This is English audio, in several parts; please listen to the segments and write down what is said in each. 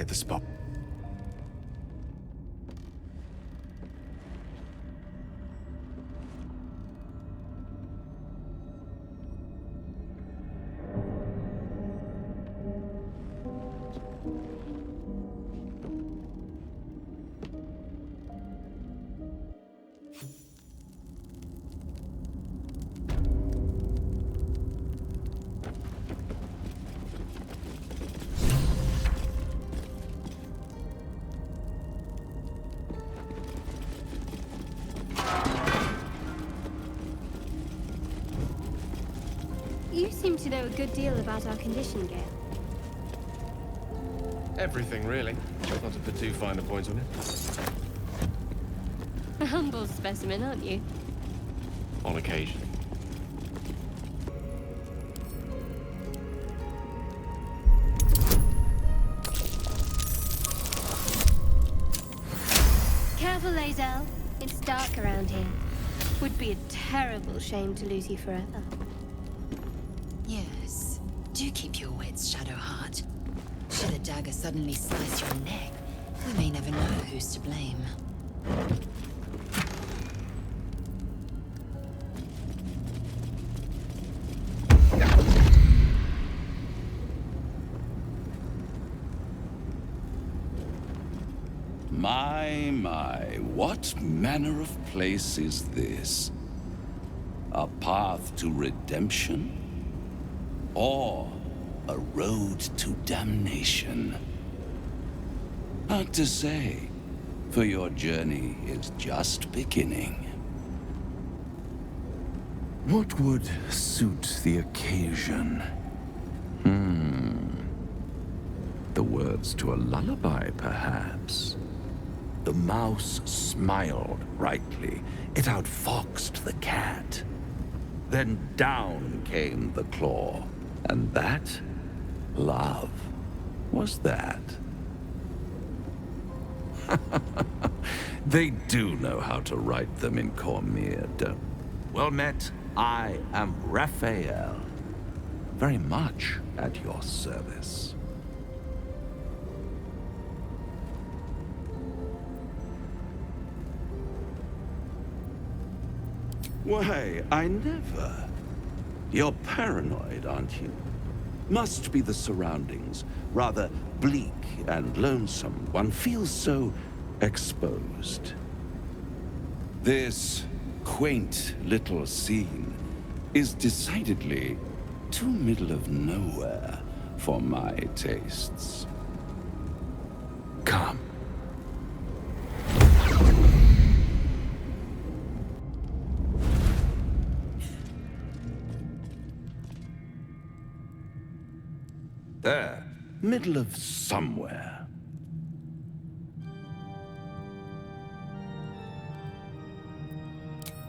hit the spot. You seem to know a good deal about our condition, Gale. Everything, really. Not to put too fine a point on it. A humble specimen, aren't you? On occasion. Careful, Lae'zel. It's dark around here. Would be a terrible shame to lose you forever. Yes. Do keep your wits, Shadowheart. Should a dagger suddenly slice your neck, we may never know who's to blame. My, what manner of place is this? A path to redemption? Or a road to damnation? Hard to say, for your journey is just beginning. What would suit the occasion? The words to a lullaby, perhaps. The mouse smiled brightly. It outfoxed the cat. Then down came the claw. And that, love, was that. They do know how to write them in Cormyr, don't they? Well met, I am Raphael. Very much at your service. Why, I never. You're paranoid, aren't you? Must be the surroundings. Rather bleak and lonesome. One feels so exposed. This quaint little scene is decidedly too middle of nowhere for my tastes. Come. There, middle of somewhere.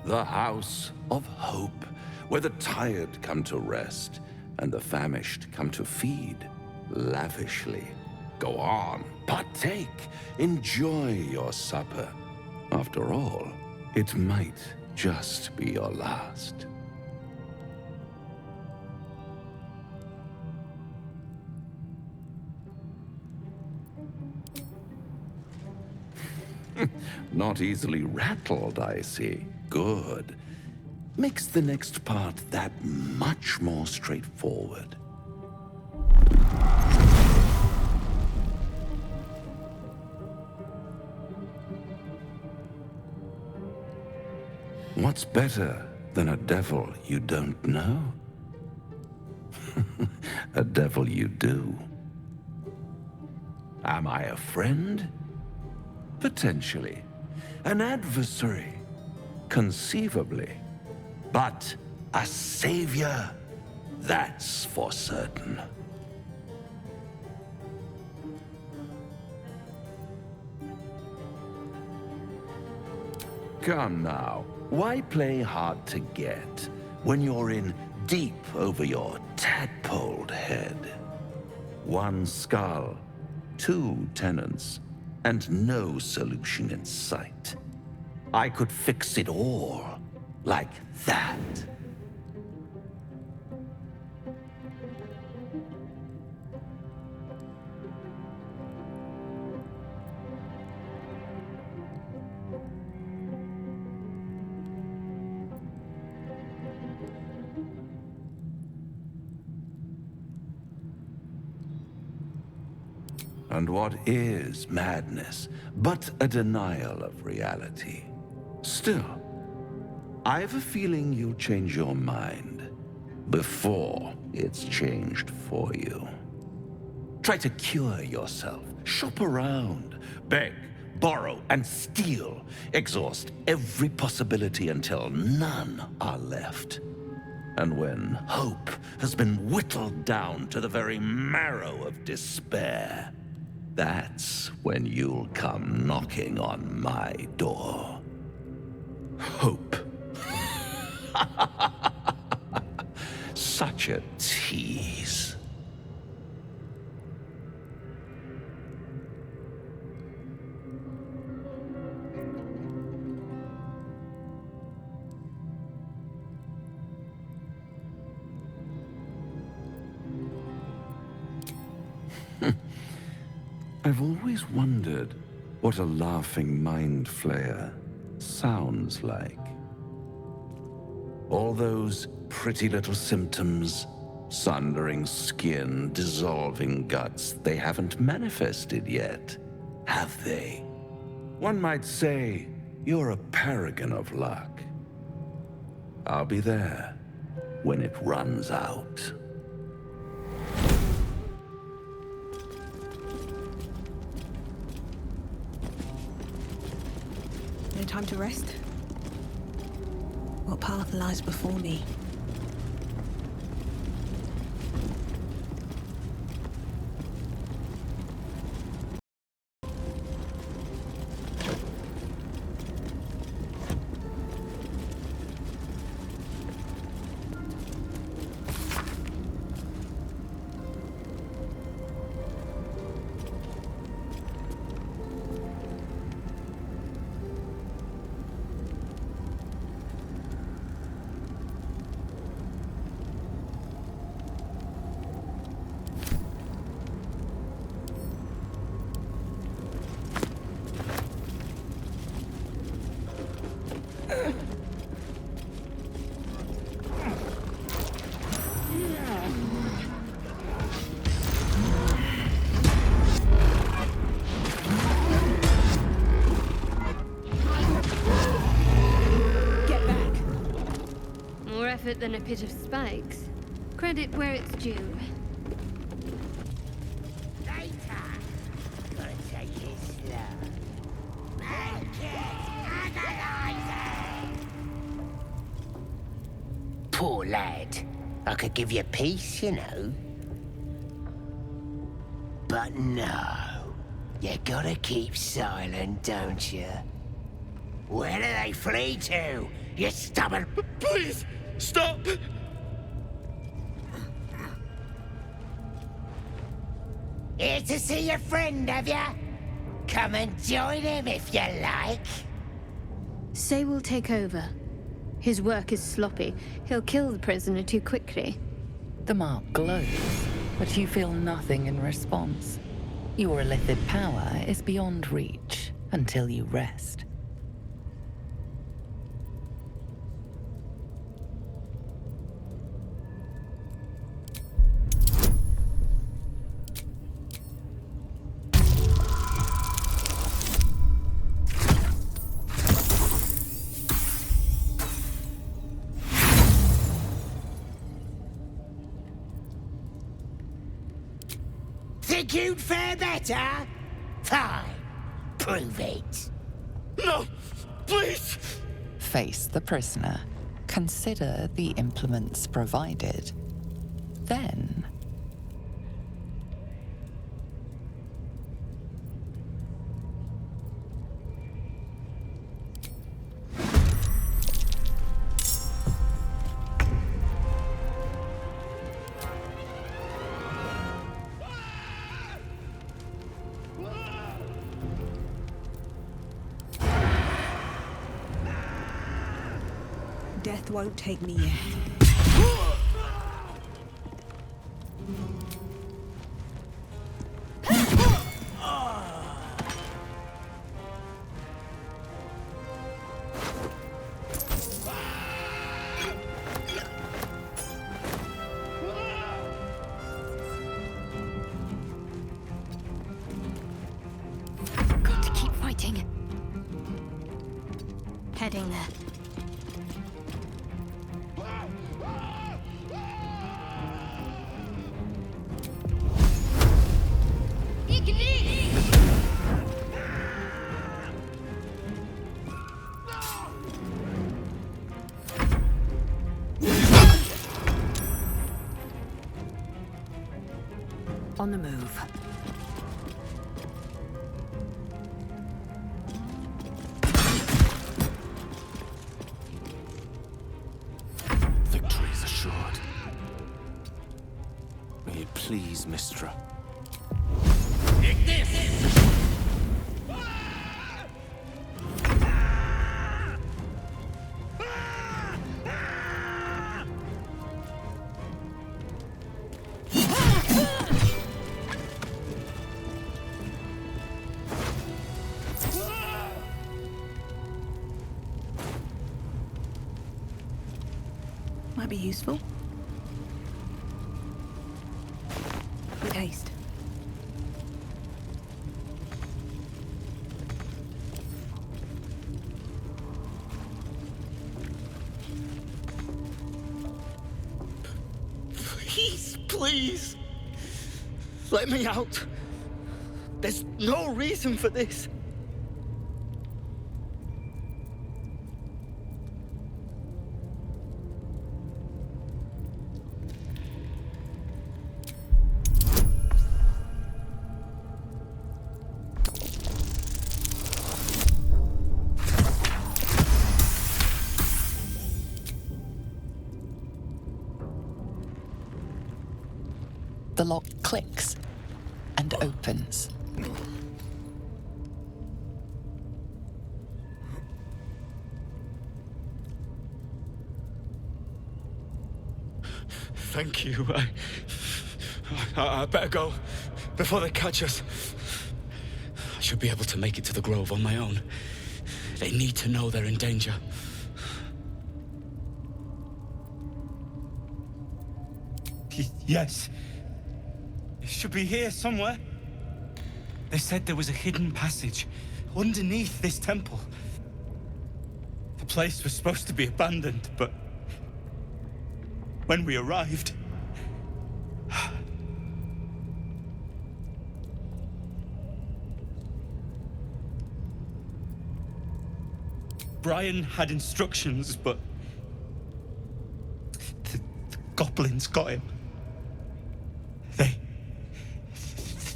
The House of Hope, where the tired come to rest and the famished come to feed lavishly. Go on, partake, enjoy your supper. After all, it might just be your last. Not easily rattled, I see. Good. Makes the next part that much more straightforward. What's better than a devil you don't know? A devil you do. Am I a friend? Potentially. An adversary? Conceivably. But a savior? That's for certain. Come now, why play hard to get when you're in deep over your tadpoled head? One skull, two tenants, and no solution in sight. I could fix it all, like that. And what is madness but a denial of reality? Still, I have a feeling you'll change your mind before it's changed for you. Try to cure yourself. Shop around. Beg, borrow, and steal. Exhaust every possibility until none are left. And when hope has been whittled down to the very marrow of despair, that's when you'll come knocking on my door. Hope. Such a tease. I've always wondered what a laughing mind flayer sounds like. All those pretty little symptoms, sundering skin, dissolving guts, they haven't manifested yet, have they? One might say you're a paragon of luck. I'll be there when it runs out. No time to rest? What path lies before me? Than a pit of spikes. Credit where it's due. Later. Gotta take it slow. Make it agonizing. Poor lad. I could give you peace, you know. But no. You gotta keep silent, don't you? Where do they flee to, you stubborn... Please! Stop! Here to see your friend, have ya? Come and join him if you like. Say we'll take over. His work is sloppy. He'll kill the prisoner too quickly. The mark glows, but you feel nothing in response. Your illithid power is beyond reach until you rest. Think you'd fare better? Fine. Prove it. No! Please! Face the prisoner. Consider the implements provided. Then... Death won't take me yet. heading there. On the move. Victory is assured. May it please, Mistra. Take this! Might be useful. With haste. Please, please! Let me out! There's no reason for this! The lock clicks and opens. Thank you. I better go before they catch us. I should be able to make it to the Grove on my own. They need to know they're in danger. Yes. It should be here somewhere. They said there was a hidden passage underneath this temple. The place was supposed to be abandoned, but when we arrived, Brian had instructions, but the goblins got him.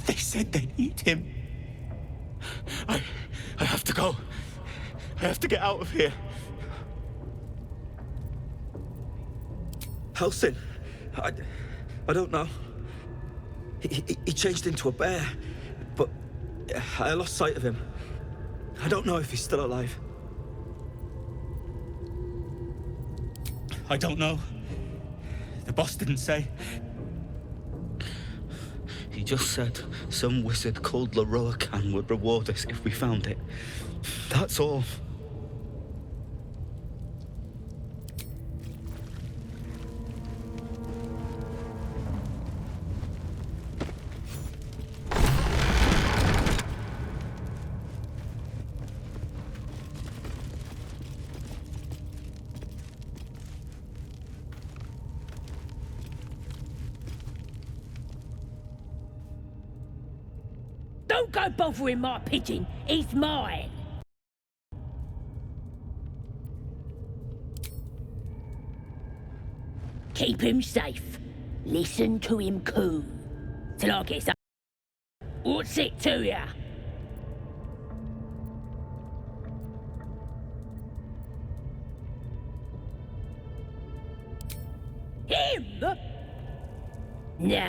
They said they need him. I have to go. I have to get out of here. Helsin, I don't know. He changed into a bear, but I lost sight of him. I don't know if he's still alive. I don't know. The boss didn't say. He just said some wizard called Leroacan would reward us if we found it. That's all. Don't go bothering my pigeon. He's mine. Keep him safe. Listen to him coo. Till I get some. What's it to ya? Him? Nah.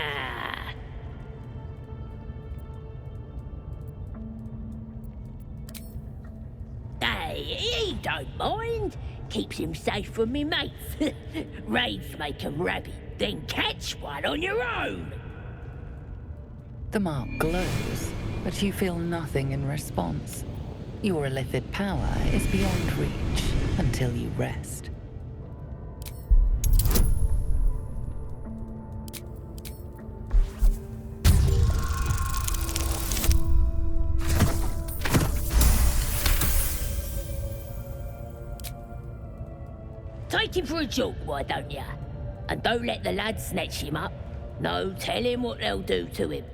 He don't mind. Keeps him safe from me mates. Raids make 'em rabid, then catch one on your own. The mark glows, but you feel nothing in response. Your illithid power is beyond reach until you rest. Take him for a jaunt, why don't ya? And don't let the lads snatch him up. No, tell him what they'll do to him.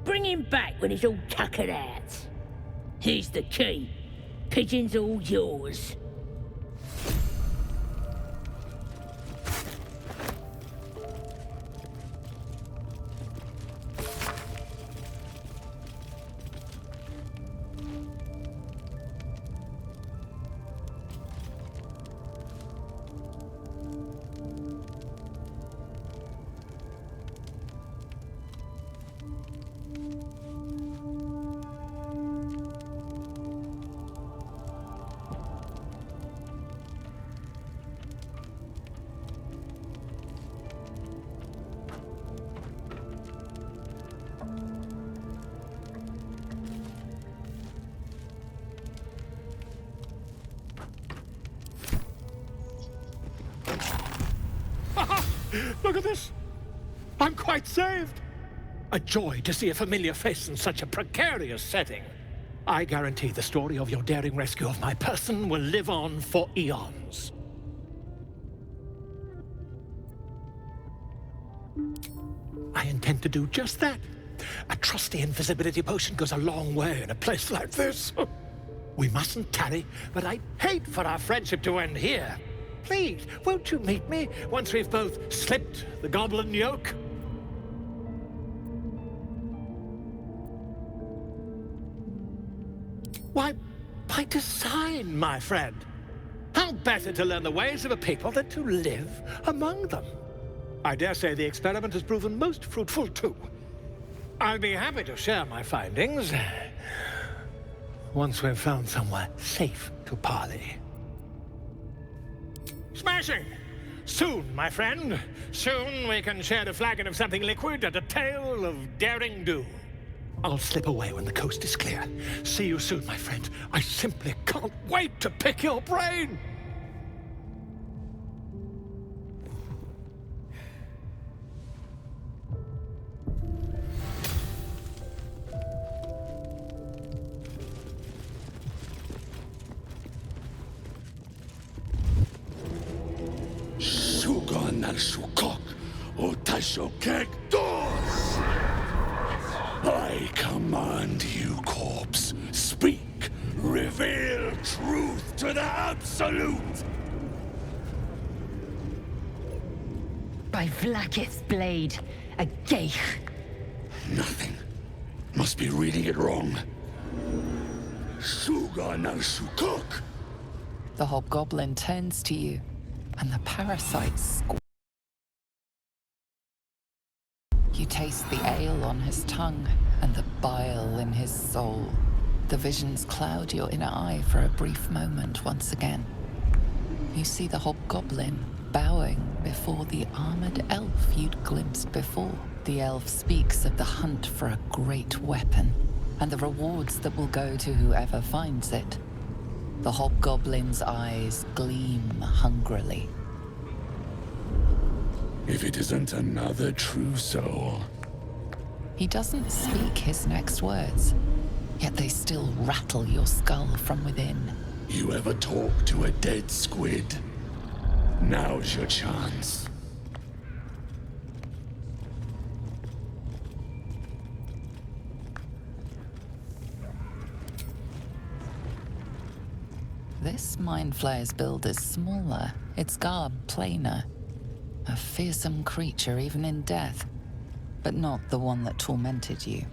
Bring him back when he's all tuckered out. Here's the key. Pigeon's all yours. Look at this! I'm quite saved! A joy to see a familiar face in such a precarious setting. I guarantee the story of your daring rescue of my person will live on for eons. I intend to do just that. A trusty invisibility potion goes a long way in a place like this. We mustn't tarry, but I'd hate for our friendship to end here. Please, won't you meet me once we've both slipped the goblin yoke? Why, by design, my friend. How better to learn the ways of a people than to live among them? I dare say the experiment has proven most fruitful, too. I'll be happy to share my findings once we've found somewhere safe to parley. Smashing! Soon, my friend. Soon we can share a flagon of something liquid and a tale of daring do. I'll slip away when the coast is clear. See you soon, my friend. I simply can't wait to pick your brain! I command you, corpse. Speak. Reveal truth to the Absolute. By Vlaakith's blade, a geich. Nothing. Must be reading it wrong. Suga na Shukok. The hobgoblin turns to you, and the parasites squeak. You taste the ale on his tongue and the bile in his soul. The visions cloud your inner eye for a brief moment once again. You see the hobgoblin bowing before the armored elf you'd glimpsed before. The elf speaks of the hunt for a great weapon and the rewards that will go to whoever finds it. The hobgoblin's eyes gleam hungrily. If it isn't another true soul. He doesn't speak his next words, yet they still rattle your skull from within. You ever talk to a dead squid? Now's your chance. This Mind Flayer's build is smaller, its garb plainer. A fearsome creature even in death, but not the one that tormented you.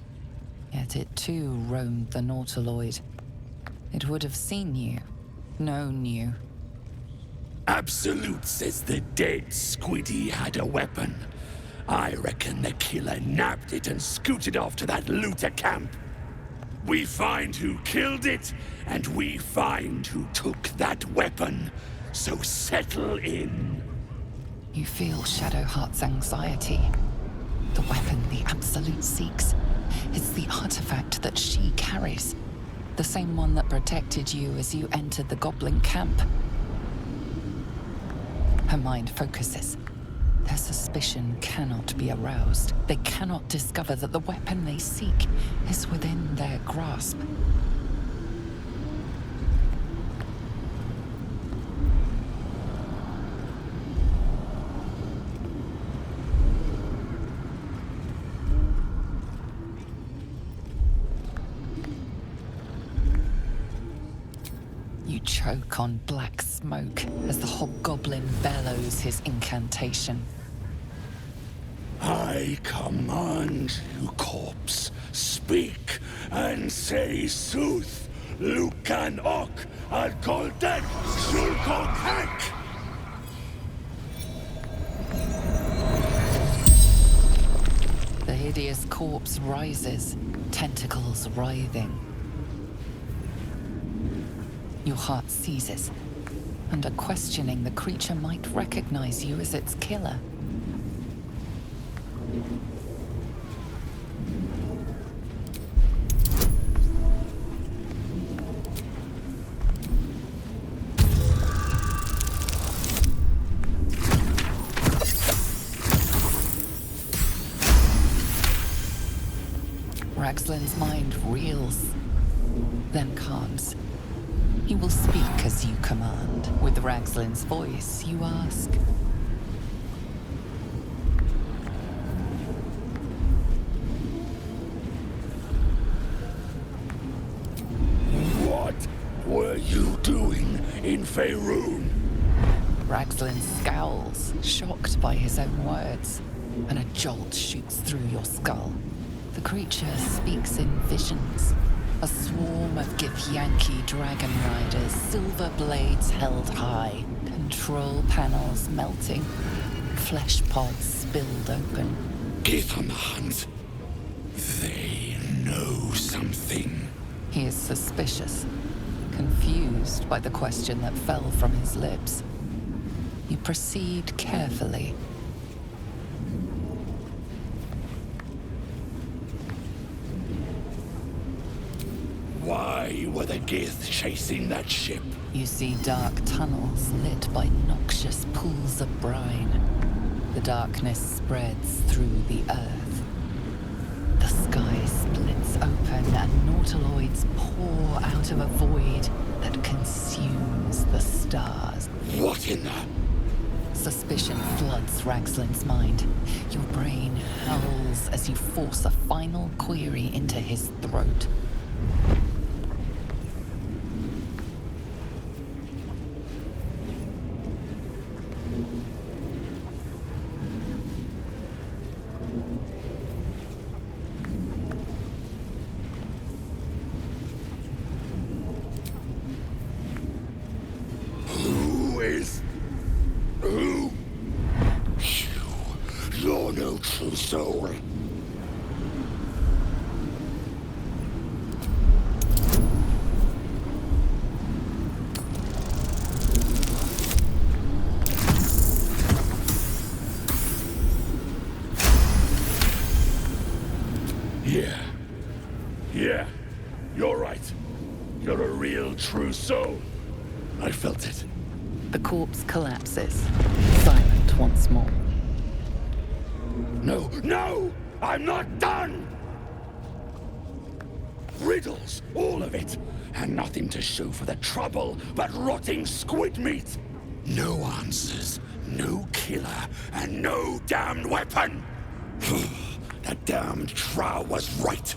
Yet it too roamed the Nautiloid. It would have seen you, known you. Absolute says the dead squiddy had a weapon. I reckon the killer nabbed it and scooted off to that looter camp. We find who killed it, and we find who took that weapon. So settle in. You feel Shadowheart's anxiety. The weapon the Absolute seeks. It's the artifact that she carries. The same one that protected you as you entered the goblin camp. Her mind focuses. Their suspicion cannot be aroused. They cannot discover that the weapon they seek is within their grasp. You choke on black smoke as the hobgoblin bellows his incantation. I command you, corpse, speak and say sooth. Lucan ok al golden sulkolkek. The hideous corpse rises, tentacles writhing. Your heart seizes. Under questioning, the creature might recognize you as its killer. Ragslin's mind reels, then calms. He will speak as you command. With Ragslin's voice, you ask. What were you doing in Faerun? Ragslin scowls, shocked by his own words, and a jolt shoots through your skull. The creature speaks in visions. A swarm of Githyanki dragon riders, silver blades held high, control panels melting, flesh pods spilled open. Gith on the hunt. They know something. He is suspicious, confused by the question that fell from his lips. You proceed carefully. Why were the Gith chasing that ship? You see dark tunnels lit by noxious pools of brine. The darkness spreads through the earth. The sky splits open and nautiloids pour out of a void that consumes the stars. What in the... Suspicion floods Ragslin's mind. Your brain howls as you force a final query into his throat. Who? You're no true soul. Yeah, you're right. You're a real true soul. I felt it. The corpse collapses, silent once more. No! I'm not done! Riddles, all of it, and nothing to show for the trouble but rotting squid meat. No answers, no killer, and no damned weapon. That damned Trow was right.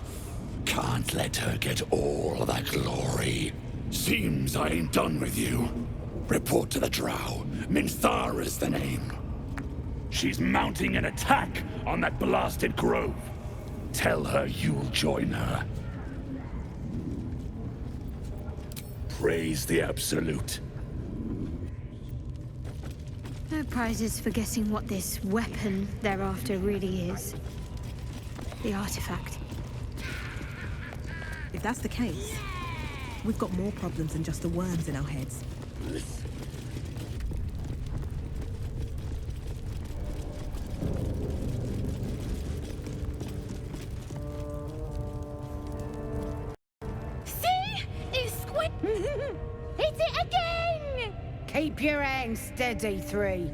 Can't let her get all the glory. Seems I ain't done with you. Report to the Drow. Minthara's the name. She's mounting an attack on that blasted grove. Tell her you'll join her. Praise the Absolute. No prizes for guessing what this weapon thereafter really is. The artifact. If that's the case, we've got more problems than just the worms in our heads. See? It's squid. Hit it again! Keep your hands steady, 3.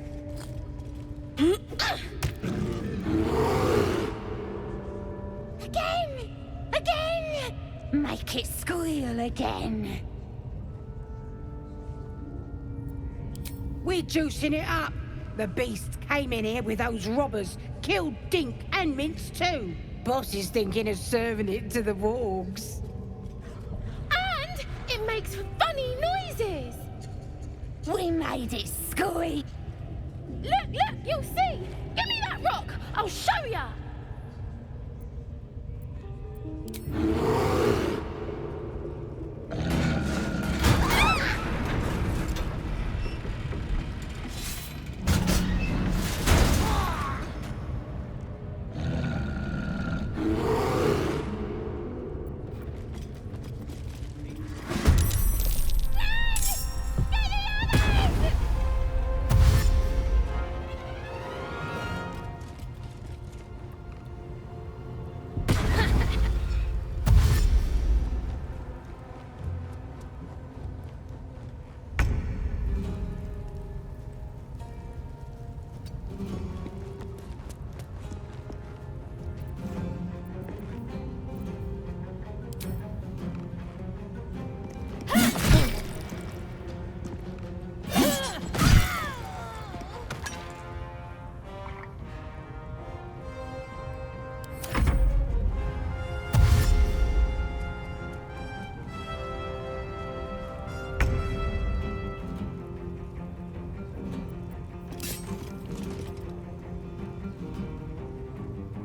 Again! Make it squeal again. We're juicing it up. The beast came in here with those robbers, killed Dink and Mince too. Boss is thinking of serving it to the wargs. And it makes funny noises. We made it squeak. Look, you'll see. Give me that rock. I'll show ya.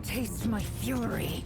Taste my fury.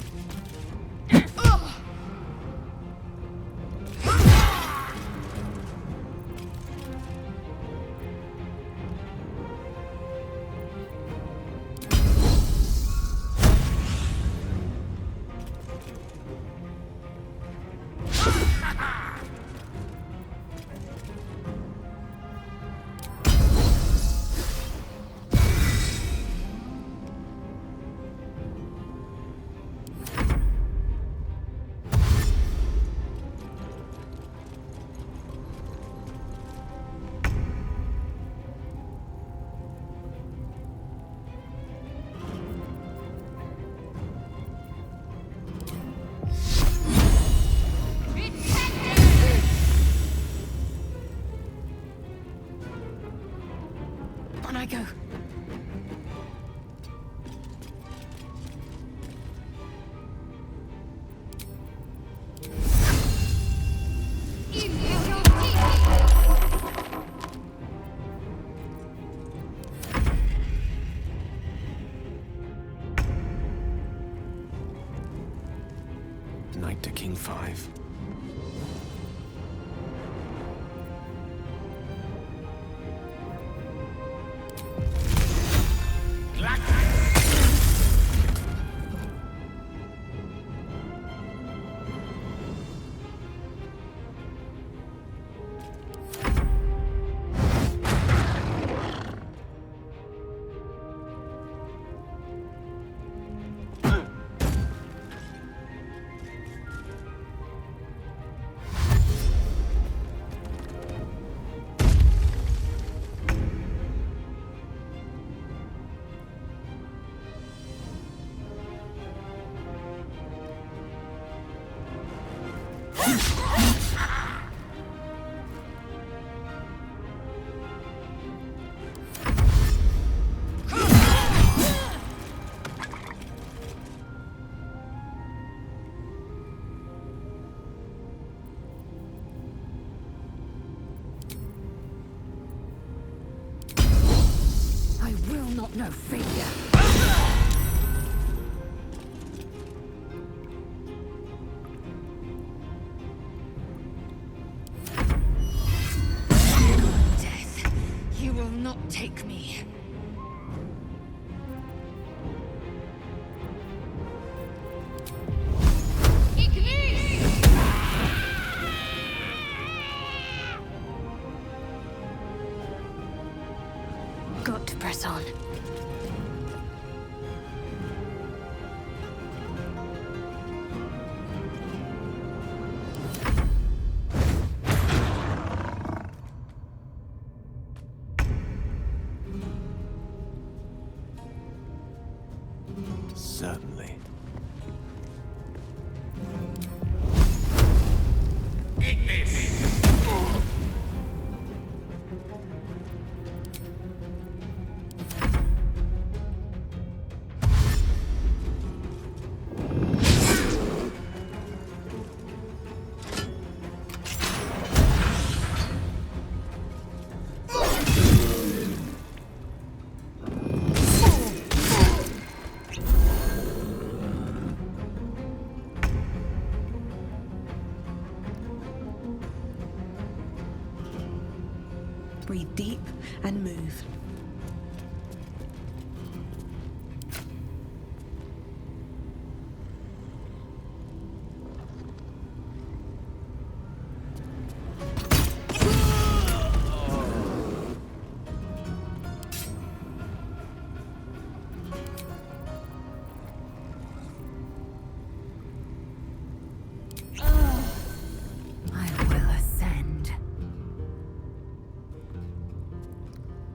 On I go. Knight to King 5. I will not know failure. Death, you will not take me. Got to press on. Certainly. Breathe deep and move.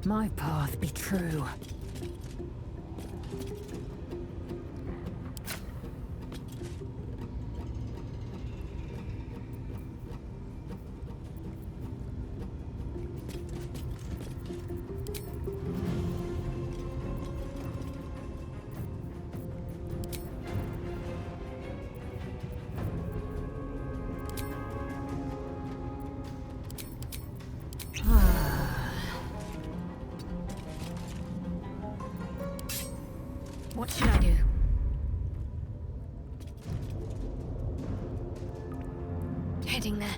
My path be true. What should I do? Heading there.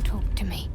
Talk to me.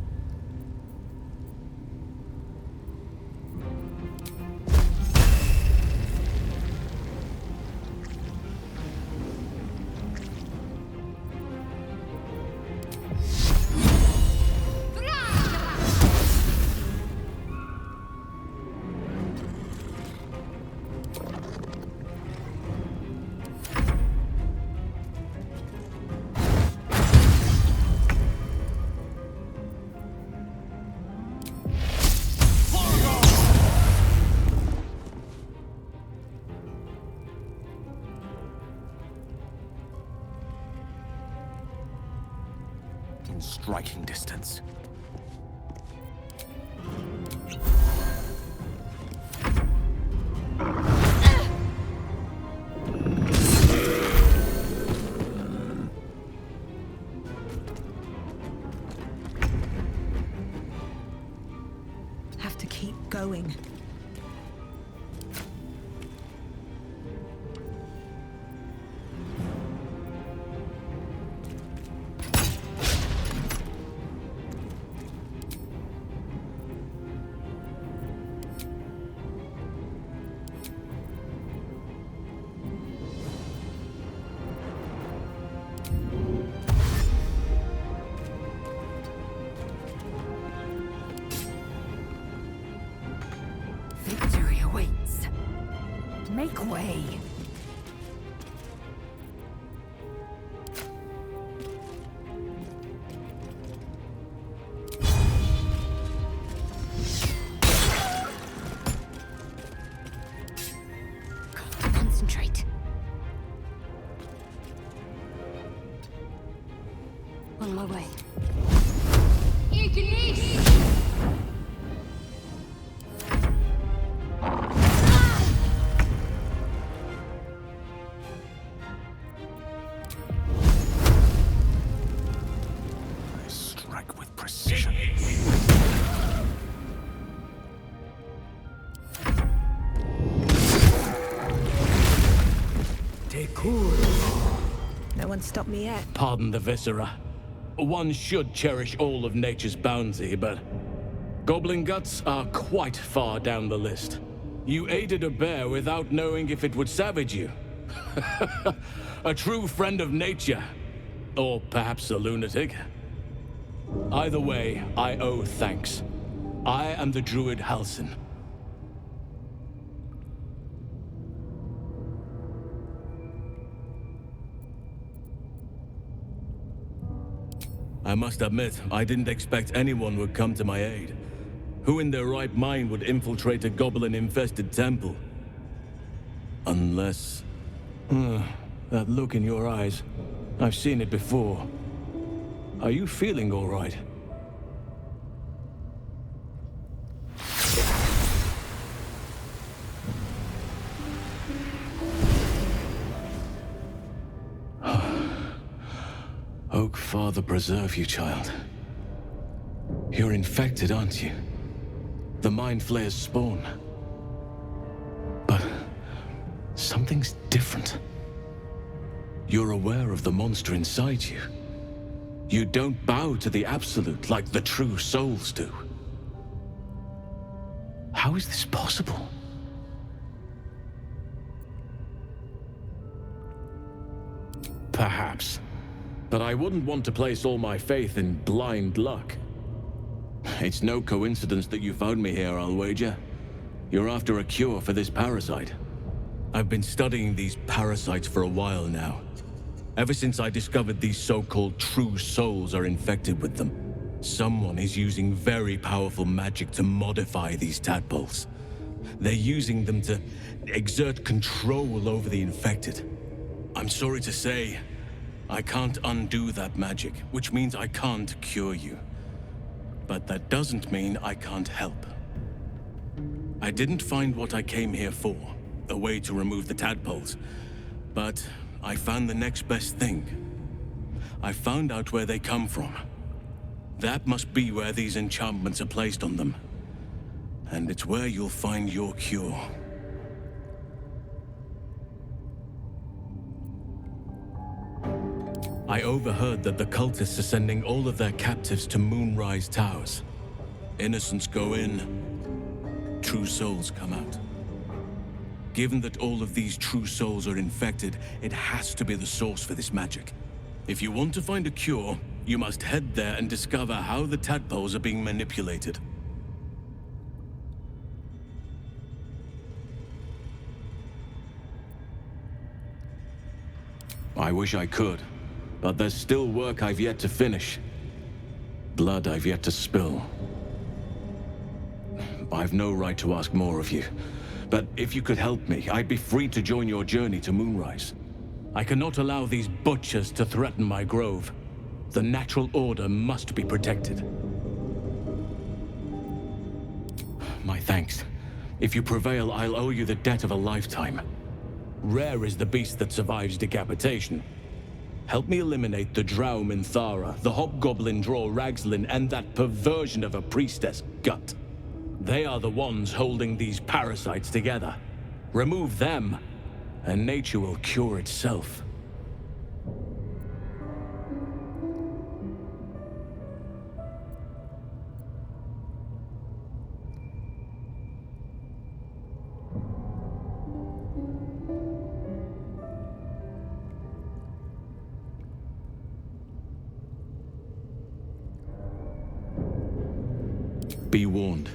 In striking distance. Have to keep going. Victory awaits. Make way. Got to concentrate. On my way. I strike with precision. No one stopped me yet. Pardon the viscera. One should cherish all of nature's bounty, but goblin guts are quite far down the list. You aided a bear without knowing if it would savage you. A true friend of nature, Or perhaps a lunatic. Either way, I owe thanks. I am the druid Halsin. I must admit, I didn't expect anyone would come to my aid. Who in their right mind would infiltrate a goblin-infested temple? Unless... that look in your eyes. I've seen it before. Are you feeling all right? Oak Father preserve you, child. You're infected, aren't you? The Mind Flayer's spawn. But something's different. You're aware of the monster inside you. You don't bow to the Absolute like the true souls do. How is this possible? Perhaps. But I wouldn't want to place all my faith in blind luck. It's no coincidence that you found me here, I'll wager. You're after a cure for this parasite. I've been studying these parasites for a while now. Ever since I discovered these so-called true souls are infected with them. Someone is using very powerful magic to modify these tadpoles. They're using them to exert control over the infected. I'm sorry to say, I can't undo that magic, which means I can't cure you. But that doesn't mean I can't help. I didn't find what I came here for, a way to remove the tadpoles, but I found the next best thing. I found out where they come from. That must be where these enchantments are placed on them. And it's where you'll find your cure. I overheard that the cultists are sending all of their captives to Moonrise Towers. Innocents go in, true souls come out. Given that all of these true souls are infected, it has to be the source for this magic. If you want to find a cure, you must head there and discover how the tadpoles are being manipulated. I wish I could, but there's still work I've yet to finish. Blood I've yet to spill. I've no right to ask more of you, but if you could help me, I'd be free to join your journey to Moonrise. I cannot allow these butchers to threaten my grove. The natural order must be protected. My thanks. If you prevail, I'll owe you the debt of a lifetime. Rare is the beast that survives decapitation. Help me eliminate the Drow Minthara, the Hobgoblin Draw Ragslin, and that perversion of a priestess, Gut. They are the ones holding these parasites together. Remove them, and nature will cure itself. Be warned.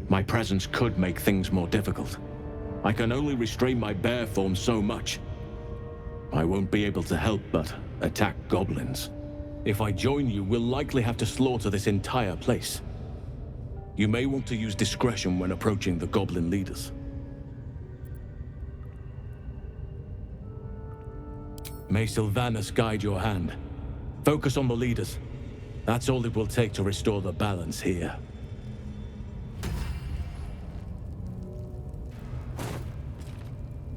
My presence could make things more difficult. I can only restrain my bear form so much. I won't be able to help but attack goblins. If I join you, we'll likely have to slaughter this entire place. You may want to use discretion when approaching the goblin leaders. May Sylvanas guide your hand. Focus on the leaders. That's all it will take to restore the balance here.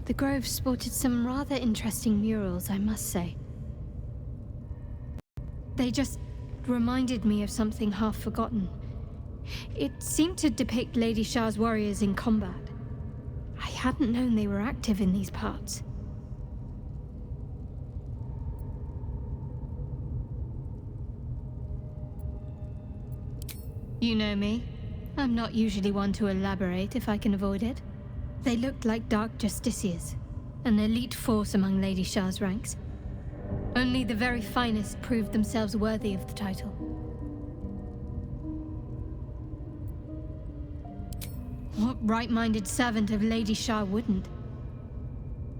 The grove sported some rather interesting murals, I must say. They just reminded me of something half forgotten. It seemed to depict Lady Shah's warriors in combat. I hadn't known they were active in these parts. You know me. I'm not usually one to elaborate if I can avoid it. They looked like dark justiciars, an elite force among Lady Shah's ranks. Only the very finest proved themselves worthy of the title. What right-minded servant of Lady Shah wouldn't?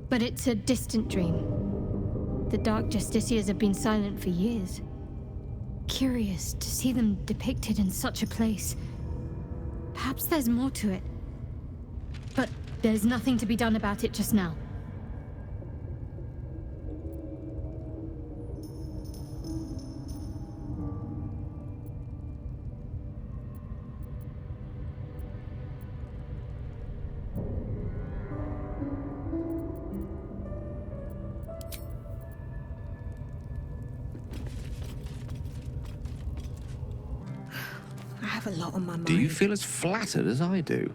But it's a distant dream. The Dark Justiciars have been silent for years. Curious to see them depicted in such a place. Perhaps there's more to it. But there's nothing to be done about it just now. I have a lot on my mind. Do you feel as flattered as I do?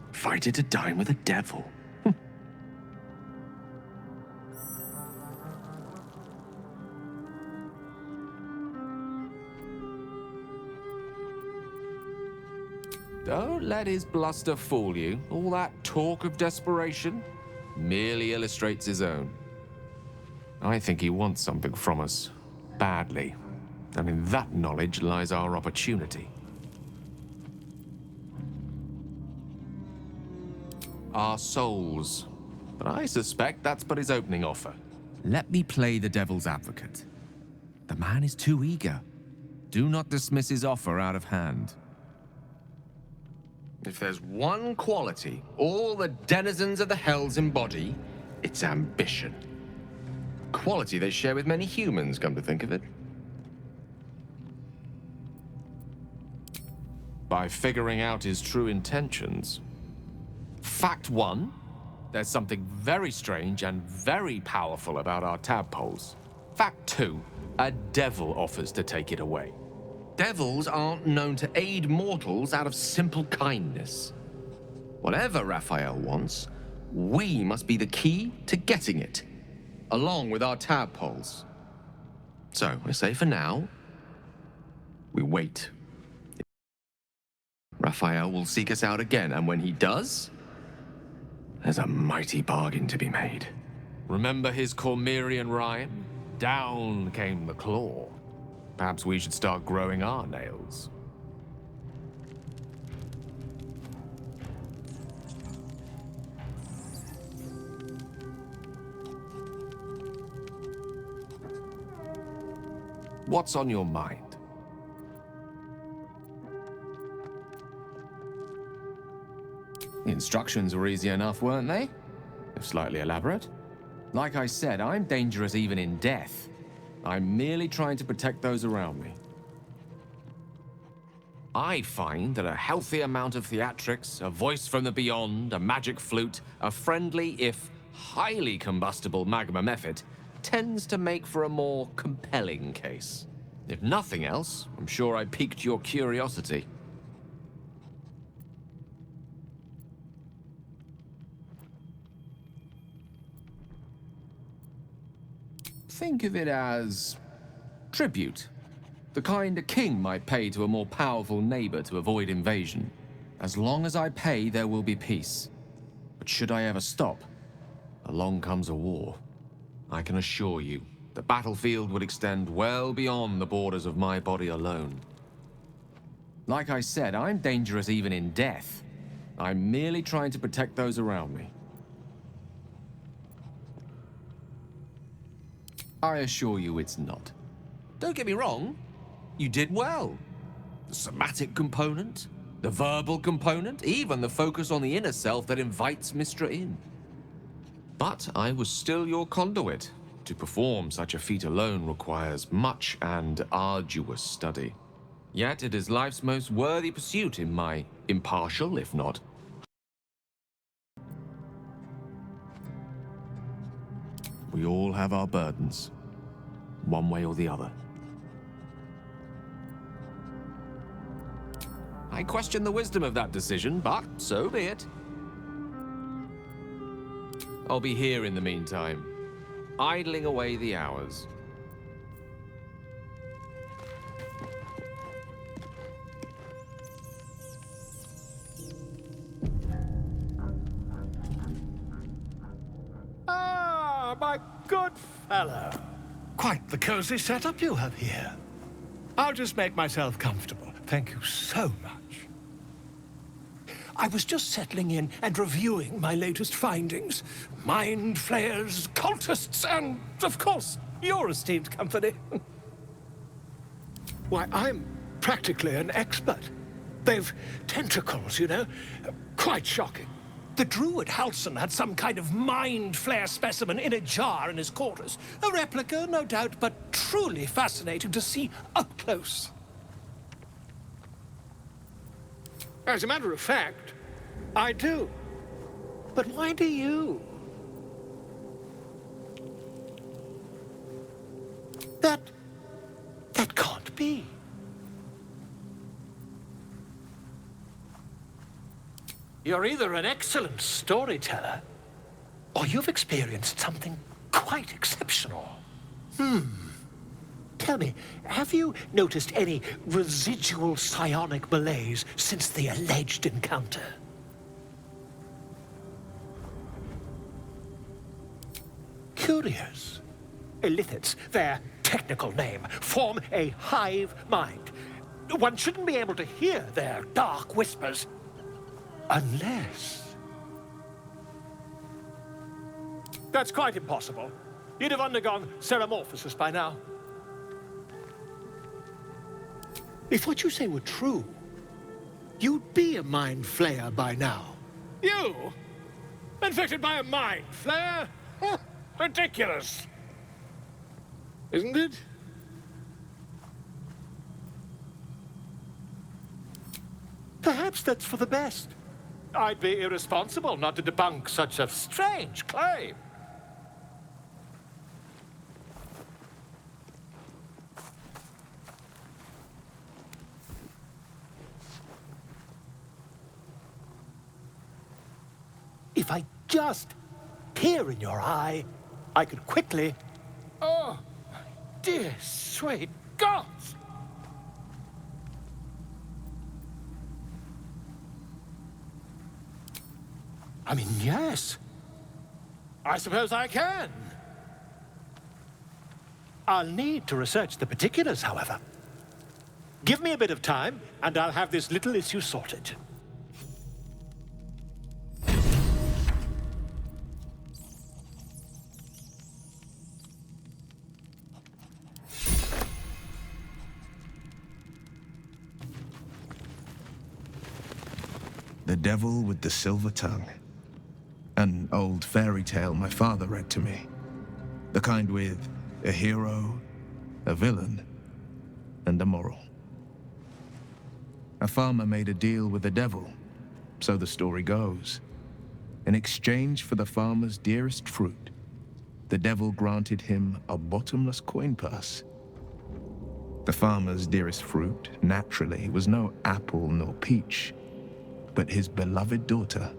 Invited to dine with a devil. Don't let his bluster fool you. All that talk of desperation merely illustrates his own. I think he wants something from us, badly. And in that knowledge lies our opportunity. Our souls. But I suspect that's but his opening offer. Let me play the devil's advocate. The man is too eager. Do not dismiss his offer out of hand. If there's one quality all the denizens of the hells embody, it's ambition. Quality they share with many humans, come to think of it. By figuring out his true intentions. Fact one, there's something very strange and very powerful about our tadpoles. Fact two, a devil offers to take it away. Devils aren't known to aid mortals out of simple kindness. Whatever Raphael wants, we must be the key to getting it, along with our tadpoles. So, I say for now, we wait. Raphael will seek us out again, and when he does, there's a mighty bargain to be made. Remember his Cormyrean rhyme? Down came the claw. Perhaps we should start growing our nails. What's on your mind? The instructions were easy enough, weren't they? If slightly elaborate. Like I said, I'm dangerous even in death. I'm merely trying to protect those around me. I find that a healthy amount of theatrics, a voice from the beyond, a magic flute, a friendly, if highly combustible magma method, tends to make for a more compelling case. If nothing else, I'm sure I piqued your curiosity. Think of it as tribute. The kind a king might pay to a more powerful neighbor to avoid invasion. As long as I pay, there will be peace. But should I ever stop, along comes a war. I can assure you, the battlefield would extend well beyond the borders of my body alone. Like I said, I'm dangerous even in death. I'm merely trying to protect those around me. I assure you it's not. Don't get me wrong, you did well. The somatic component, the verbal component, even the focus on the inner self that invites Mystra in. But I was still your conduit. To perform such a feat alone requires much and arduous study. Yet it is life's most worthy pursuit in my impartial, if not. We all have our burdens, one way or the other. I question the wisdom of that decision, but so be it. I'll be here in the meantime, idling away the hours. Ah, my good fellow. Quite the cozy setup you have here. I'll just make myself comfortable. Thank you so much. I was just settling in and reviewing my latest findings. Mind flayers, cultists, and, of course, your esteemed company. Why, I'm practically an expert. They've tentacles, you know? Quite shocking. The druid Halson had some kind of mind flare specimen in a jar in his quarters. A replica, no doubt, but truly fascinating to see up close. As a matter of fact, I do. But why do you? That can't be. You're either an excellent storyteller, or you've experienced something quite exceptional. Tell me, have you noticed any residual psionic malaise since the alleged encounter? Curious. Illithids, their technical name, form a hive mind. One shouldn't be able to hear their dark whispers unless... That's quite impossible. You'd have undergone ceramorphosis by now. If what you say were true, you'd be a mind flayer by now. You? Infected by a mind flayer? Ridiculous. Isn't it? Perhaps that's for the best. I'd be irresponsible not to debunk such a strange claim. If I just peer in your eye, I could quickly... Oh, my dear, sweet gods! I mean, yes. I suppose I can. I'll need to research the particulars, however. Give me a bit of time, and I'll have this little issue sorted. The Devil with the Silver Tongue. An old fairy tale my father read to me. The kind with a hero, a villain, and a moral. A farmer made a deal with the devil, so the story goes. In exchange for the farmer's dearest fruit, the devil granted him a bottomless coin purse. The farmer's dearest fruit, naturally, was no apple nor peach, but his beloved daughter.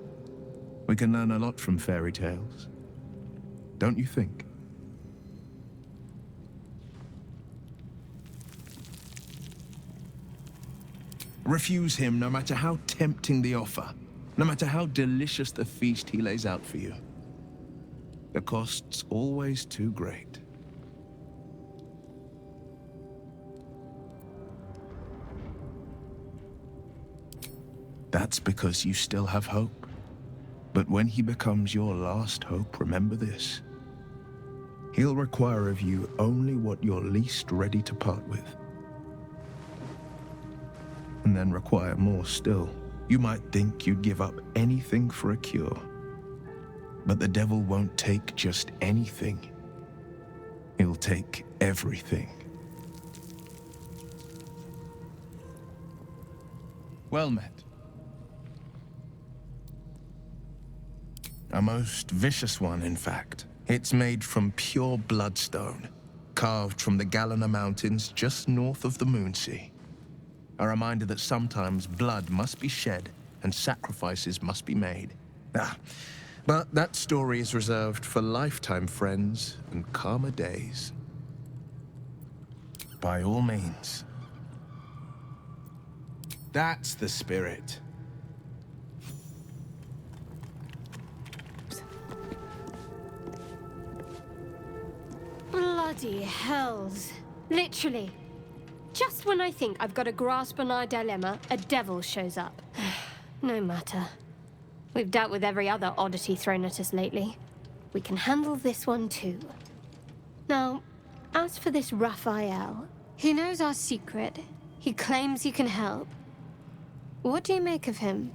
We can learn a lot from fairy tales, don't you think? Refuse him no matter how tempting the offer, no matter how delicious the feast he lays out for you. The cost's always too great. That's because you still have hope. But when he becomes your last hope, remember this. He'll require of you only what you're least ready to part with. And then require more still. You might think you'd give up anything for a cure. But the devil won't take just anything. He'll take everything. Well met. A most vicious one, in fact. It's made from pure bloodstone, carved from the Galena Mountains just north of the Moonsea. A reminder that sometimes blood must be shed and sacrifices must be made. But that story is reserved for lifetime friends and calmer days. By all means. That's the spirit. Bloody hells. Literally. Just when I think I've got a grasp on our dilemma, a devil shows up. No matter. We've dealt with every other oddity thrown at us lately. We can handle this one too. Now, as for this Raphael, he knows our secret. He claims he can help. What do you make of him?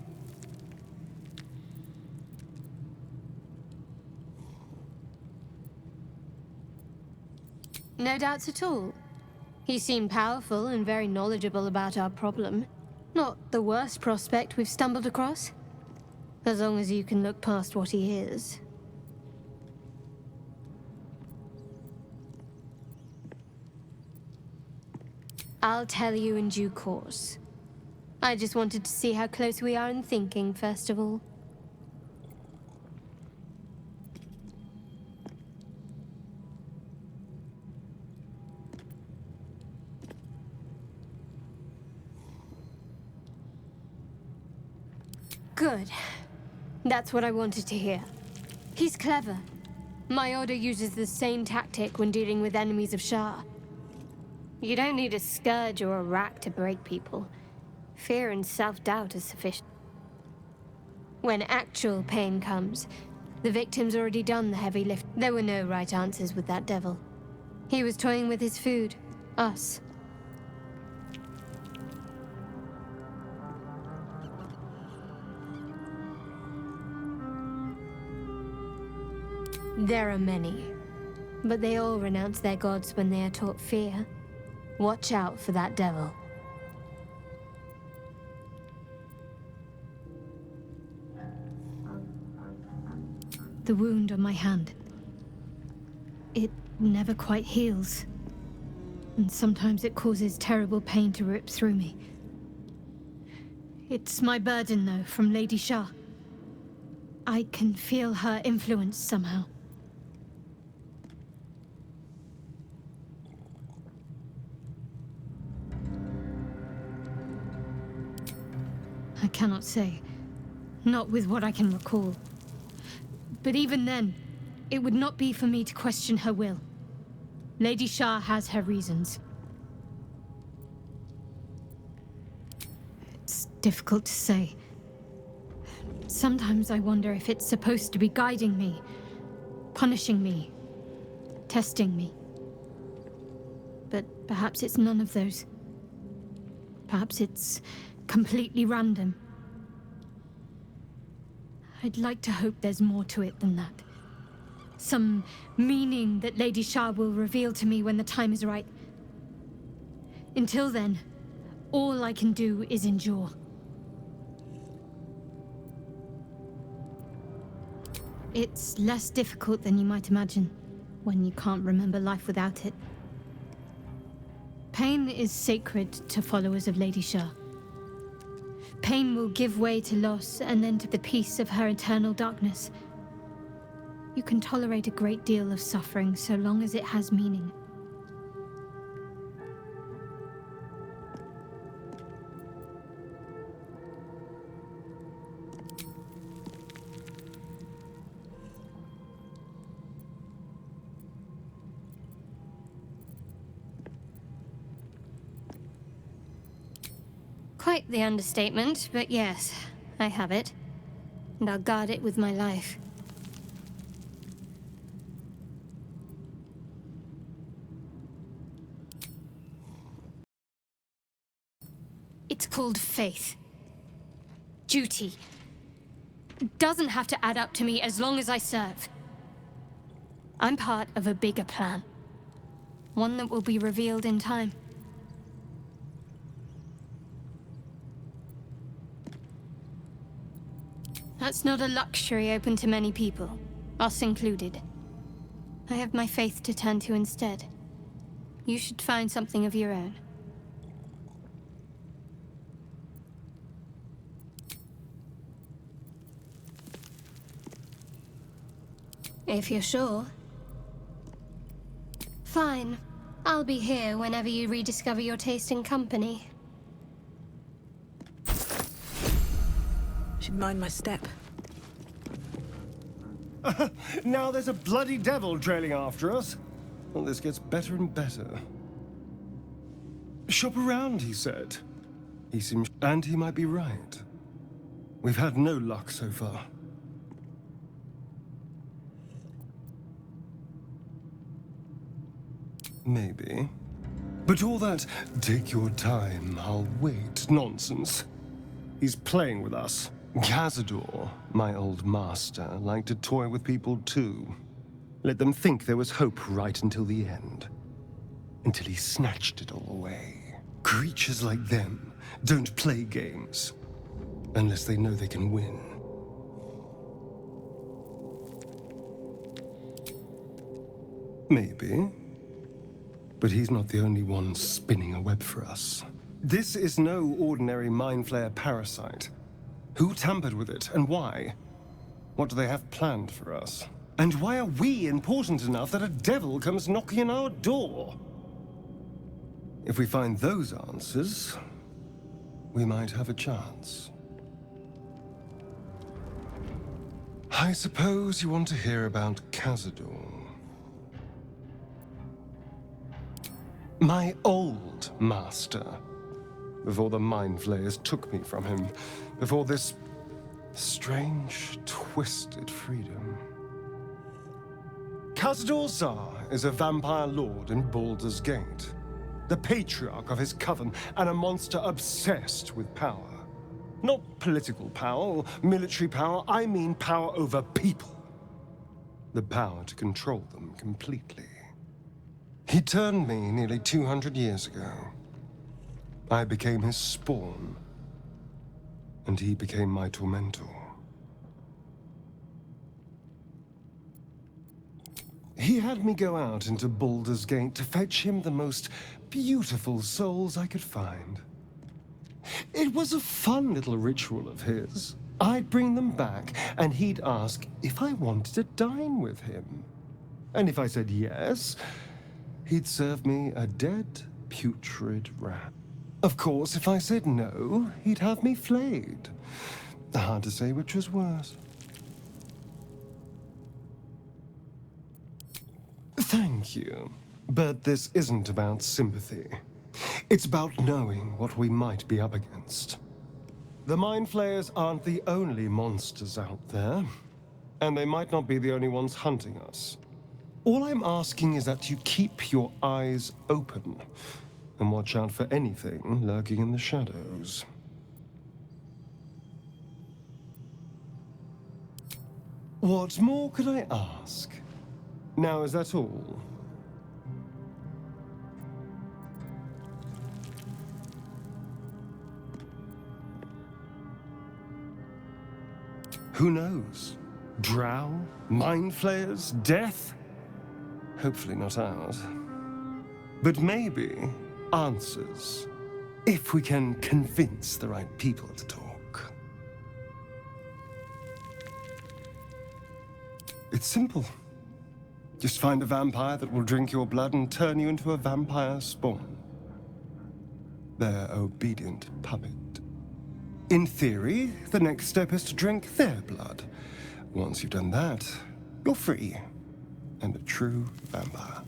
No doubts at all. He seemed powerful and very knowledgeable about our problem. Not the worst prospect we've stumbled across. As long as you can look past what he is. I'll tell you in due course. I just wanted to see how close we are in thinking, first of all. Good. That's what I wanted to hear. He's clever. My order uses the same tactic when dealing with enemies of Shah. You don't need a scourge or a rack to break people. Fear and self-doubt is sufficient. When actual pain comes, the victim's already done the heavy lift. There were no right answers with that devil. He was toying with his food. Us. There are many, but they all renounce their gods when they are taught fear. Watch out for that devil. The wound on my hand. It never quite heals. And sometimes it causes terrible pain to rip through me. It's my burden, though, from Lady Shah. I can feel her influence somehow. I cannot say. Not with what I can recall. But even then, it would not be for me to question her will. Lady Shah has her reasons. It's difficult to say. Sometimes I wonder if it's supposed to be guiding me, punishing me, testing me. But perhaps it's none of those. Perhaps it's completely random. I'd like to hope there's more to it than that. Some meaning that Lady Shah will reveal to me when the time is right. Until then, all I can do is endure. It's less difficult than you might imagine, when you can't remember life without it. Pain is sacred to followers of Lady Shah. Pain will give way to loss and then to the peace of her eternal darkness. You can tolerate a great deal of suffering so long as it has meaning. Quite the understatement, but yes, I have it. And I'll guard it with my life. It's called faith. Duty. It doesn't have to add up to me as long as I serve. I'm part of a bigger plan. One that will be revealed in time. That's not a luxury open to many people, us included. I have my faith to turn to instead. You should find something of your own. If you're sure. Fine. I'll be here whenever you rediscover your taste in company. Should mind my step. Now there's a bloody devil trailing after us. Well, this gets better and better. Shop around, he said. And he might be right. We've had no luck so far. Maybe. But all that, take your time, I'll wait, nonsense. He's playing with us. Cazador, my old master, liked to toy with people too. Let them think there was hope right until the end. Until he snatched it all away. Creatures like them don't play games. Unless they know they can win. Maybe. But he's not the only one spinning a web for us. This is no ordinary Mind Flayer parasite. Who tampered with it, and why? What do they have planned for us? And why are we important enough that a devil comes knocking on our door? If we find those answers, we might have a chance. I suppose you want to hear about Cazador. My old master. Before the Mind Flayers took me from him. Before this strange, twisted freedom. Cazador Zar is a vampire lord in Baldur's Gate. The patriarch of his coven, and a monster obsessed with power. Not political power or military power, I mean power over people. The power to control them completely. He turned me nearly 200 years ago. I became his spawn, and he became my tormentor. He had me go out into Baldur's Gate to fetch him the most beautiful souls I could find. It was a fun little ritual of his. I'd bring them back, and he'd ask if I wanted to dine with him. And if I said yes, he'd serve me a dead, putrid rat. Of course, if I said no, he'd have me flayed. Hard to say which was worse. Thank you. But this isn't about sympathy. It's about knowing what we might be up against. The Mind Flayers aren't the only monsters out there, and they might not be the only ones hunting us. All I'm asking is that you keep your eyes open, and watch out for anything lurking in the shadows. What more could I ask? Now, is that all? Who knows? Drow? Mind Flayers? Death? Hopefully not ours. But maybe answers. If we can convince the right people to talk. It's simple. Just find a vampire that will drink your blood and turn you into a vampire spawn. Their obedient puppet. In theory, the next step is to drink their blood. Once you've done that, you're free. And a true vampire.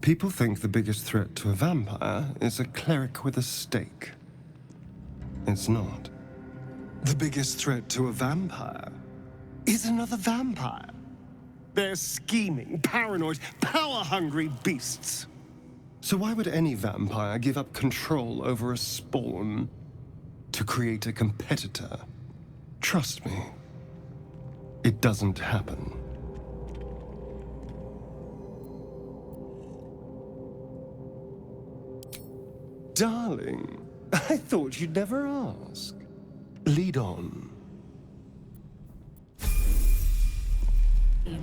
People think the biggest threat to a vampire is a cleric with a stake. It's not. The biggest threat to a vampire is another vampire. They're scheming, paranoid, power-hungry beasts. So why would any vampire give up control over a spawn to create a competitor? Trust me, it doesn't happen. Darling, I thought you'd never ask. Lead on.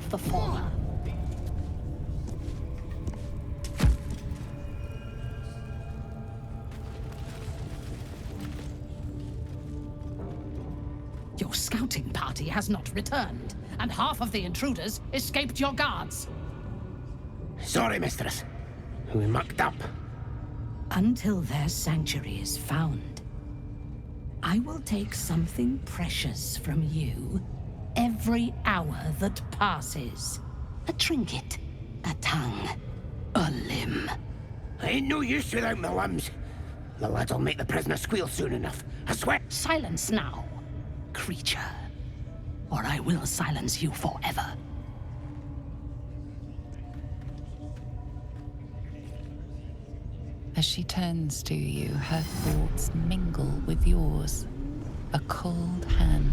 The former. Your scouting party has not returned, and half of the intruders escaped your guards. Sorry, mistress. We mucked up. Until their sanctuary is found, I will take something precious from you every hour that passes. A trinket, a tongue, a limb. I ain't no use without my limbs. The lads will make the prisoner squeal soon enough. I swear. Silence now, creature, or I will silence you forever. As she turns to you, her thoughts mingle with yours. A cold hand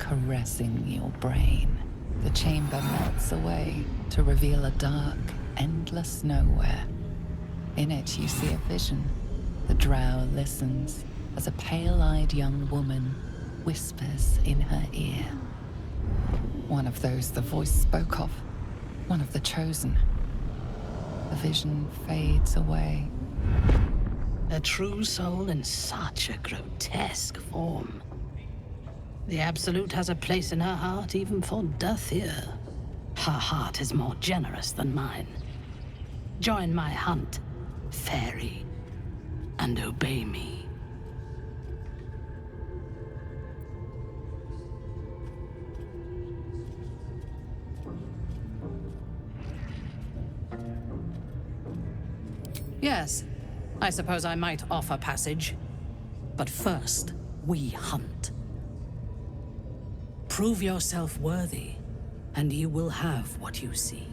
caressing your brain. The chamber melts away to reveal a dark, endless nowhere. In it, you see a vision. The drow listens as a pale-eyed young woman whispers in her ear. One of those the voice spoke of. One of the chosen. The vision fades away. A true soul in such a grotesque form. The Absolute has a place in her heart even for Dathir. Her heart is more generous than mine. Join my hunt, fairy, and obey me. Yes, I suppose I might offer passage. But first, we hunt. Prove yourself worthy, and you will have what you seek.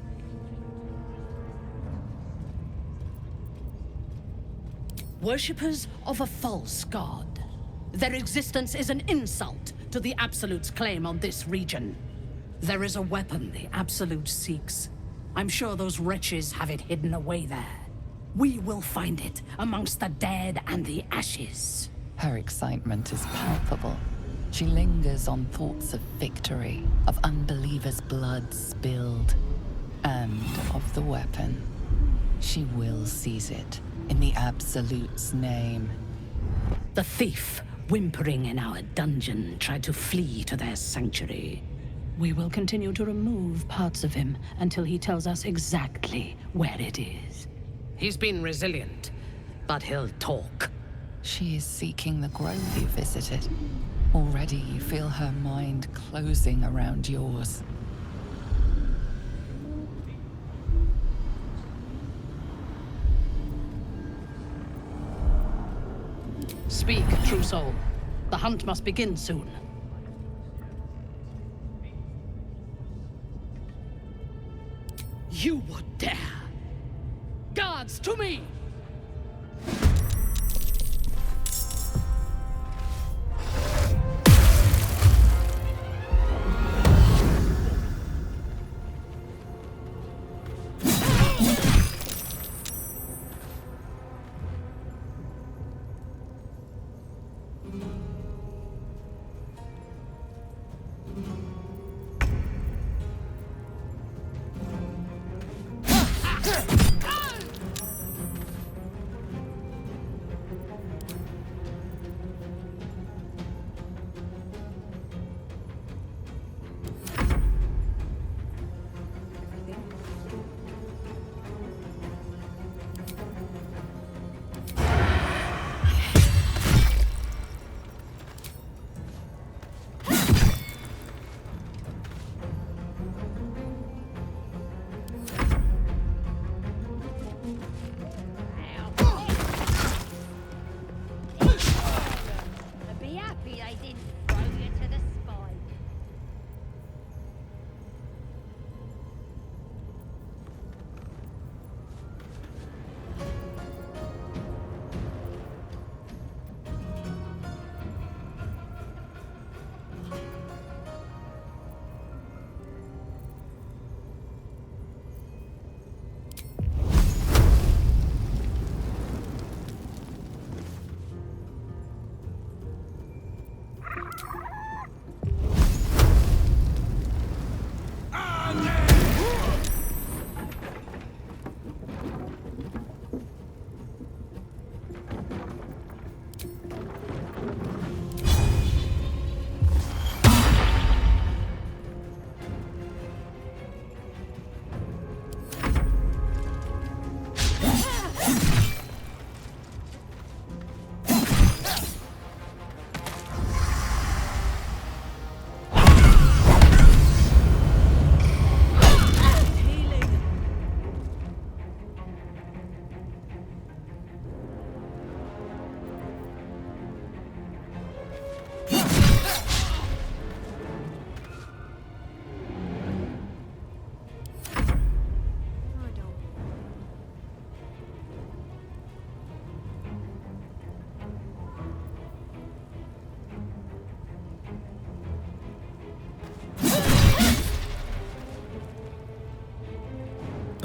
Worshippers of a false god. Their existence is an insult to the Absolute's claim on this region. There is a weapon the Absolute seeks. I'm sure those wretches have it hidden away there. We will find it amongst the dead and the ashes. Her excitement is palpable. She lingers on thoughts of victory, of unbelievers' blood spilled, and of the weapon. She will seize it, in the Absolute's name. The thief, whimpering in our dungeon, tried to flee to their sanctuary. We will continue to remove parts of him until he tells us exactly where it is. He's been resilient, but he'll talk. She is seeking the grove you visited. Already you feel her mind closing around yours. Speak, true soul. The hunt must begin soon. You would dare! Guards, to me!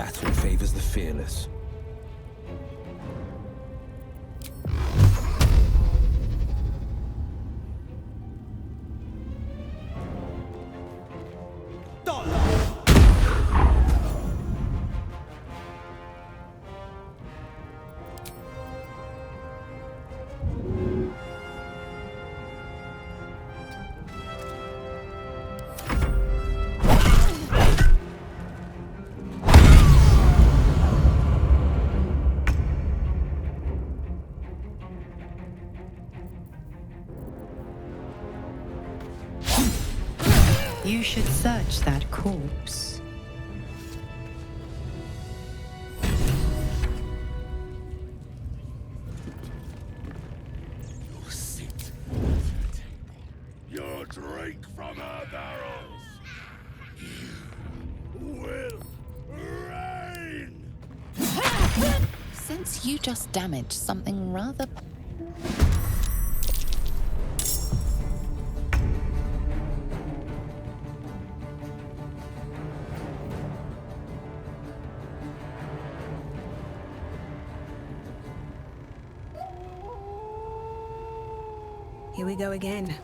Battle favors the fearless. You should search that corpse. You'll sit at her table. You'll drink from her barrels. You will reign! Since you just damaged something rather... Here we go again.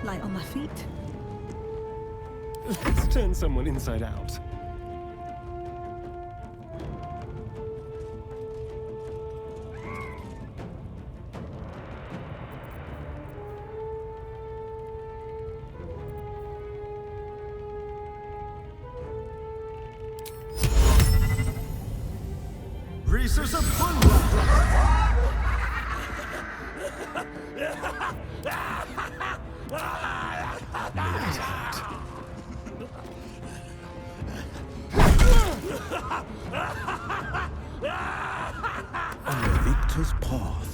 Light on my feet. Let's turn someone inside out. Reese's a On the victor's path.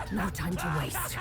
No time to waste.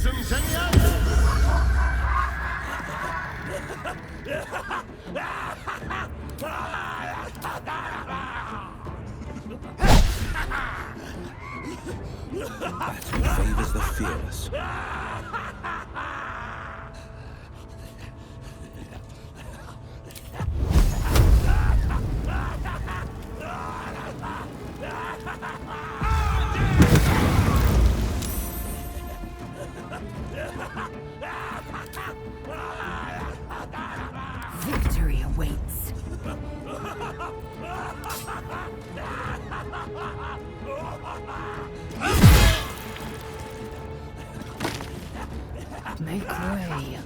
Reasons any other? Battle favors the fearless. Victory awaits. Make way.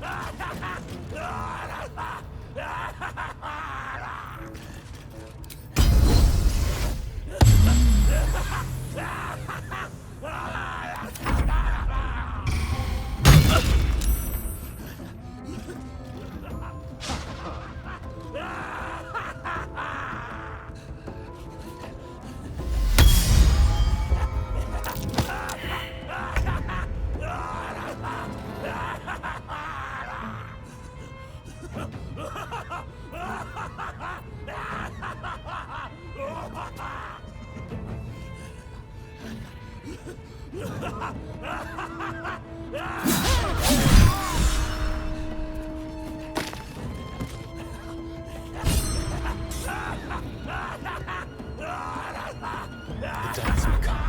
The dance will come.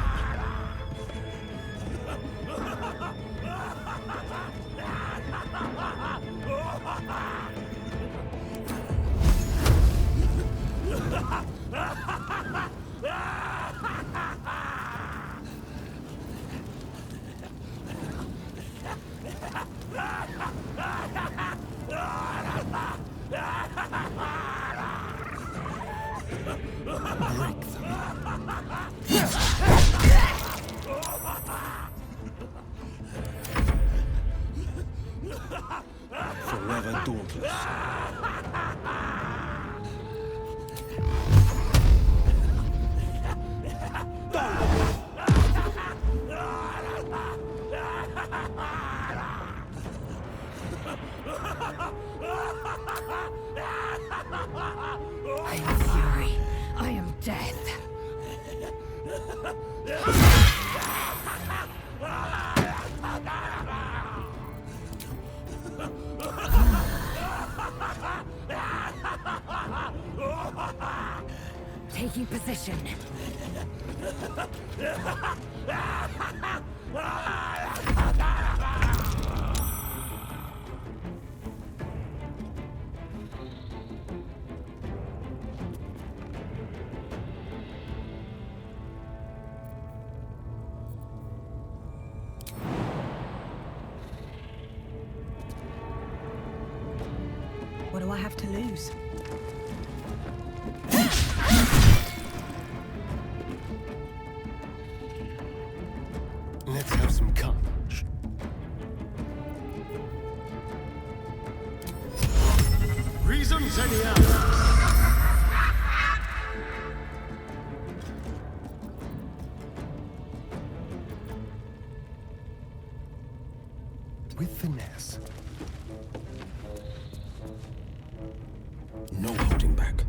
Break them. Forever dauntless. I am fury. I am death. Taking position. What do I have to lose? Let's have some carnage. Reasons any other? With finesse. No holding back.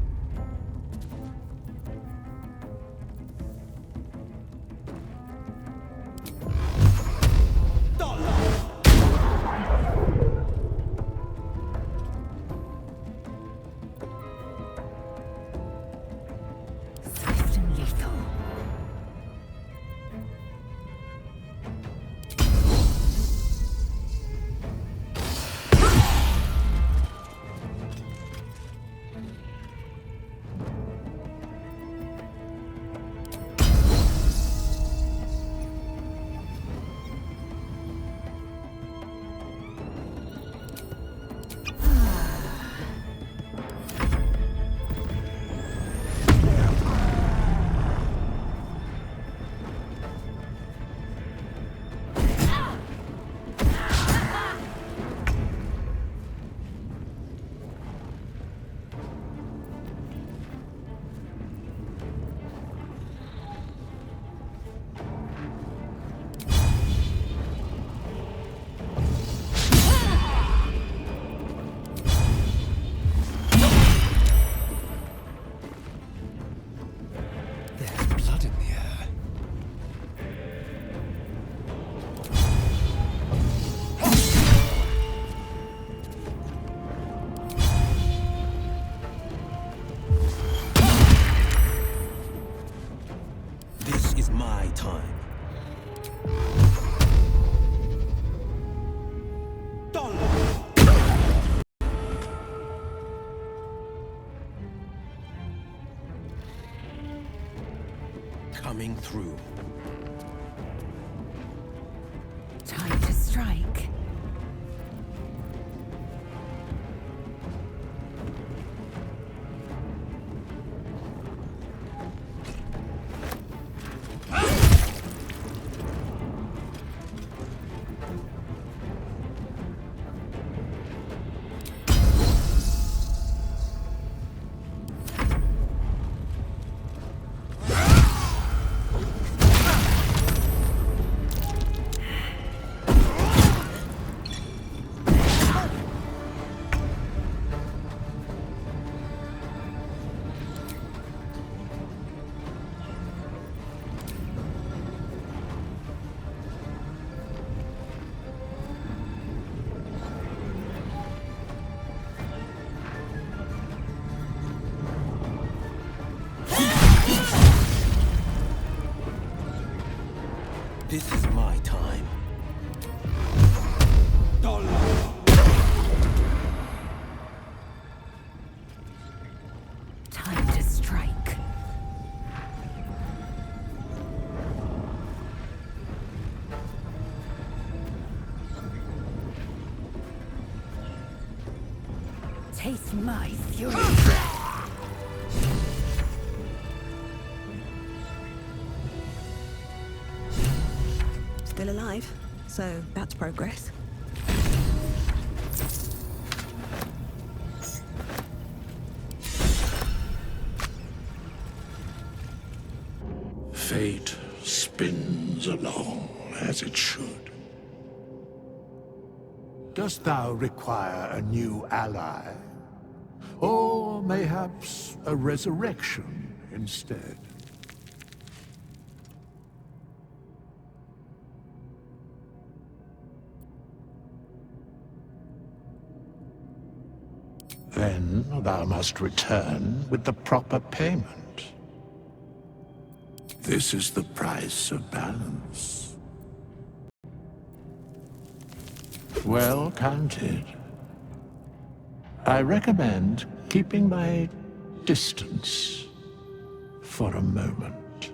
Swift and lethal. is my time. Coming through. Time to strike. This is my time. Time to strike. Taste my fury. Still alive, so that's progress. Fate spins along as it should. Dost thou require a new ally? Or mayhaps a resurrection instead? Then thou must return with the proper payment. This is the price of balance. Well counted. I recommend keeping my distance for a moment.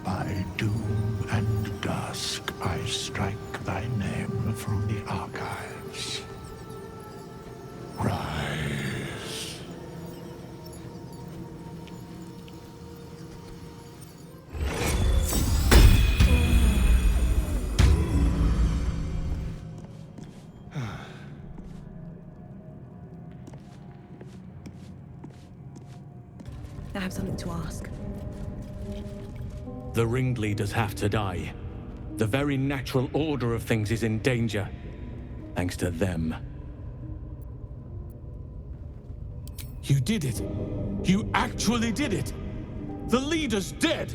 By doom and dusk I strike thy name from the archives. Rise. I have something to ask. The ringleaders have to die. The very natural order of things is in danger. Thanks to them. You did it. You actually did it. The leader's dead.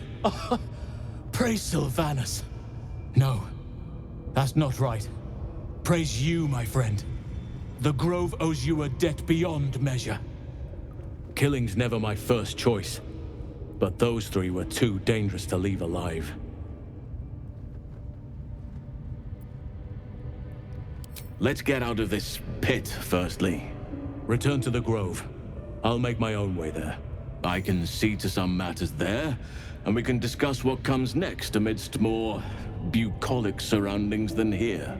Praise Sylvanus. No, that's not right. Praise you, my friend. The Grove owes you a debt beyond measure. Killing's never my first choice. But those three were too dangerous to leave alive. Let's get out of this pit, firstly. Return to the Grove. I'll make my own way there. I can see to some matters there, and we can discuss what comes next amidst more bucolic surroundings than here.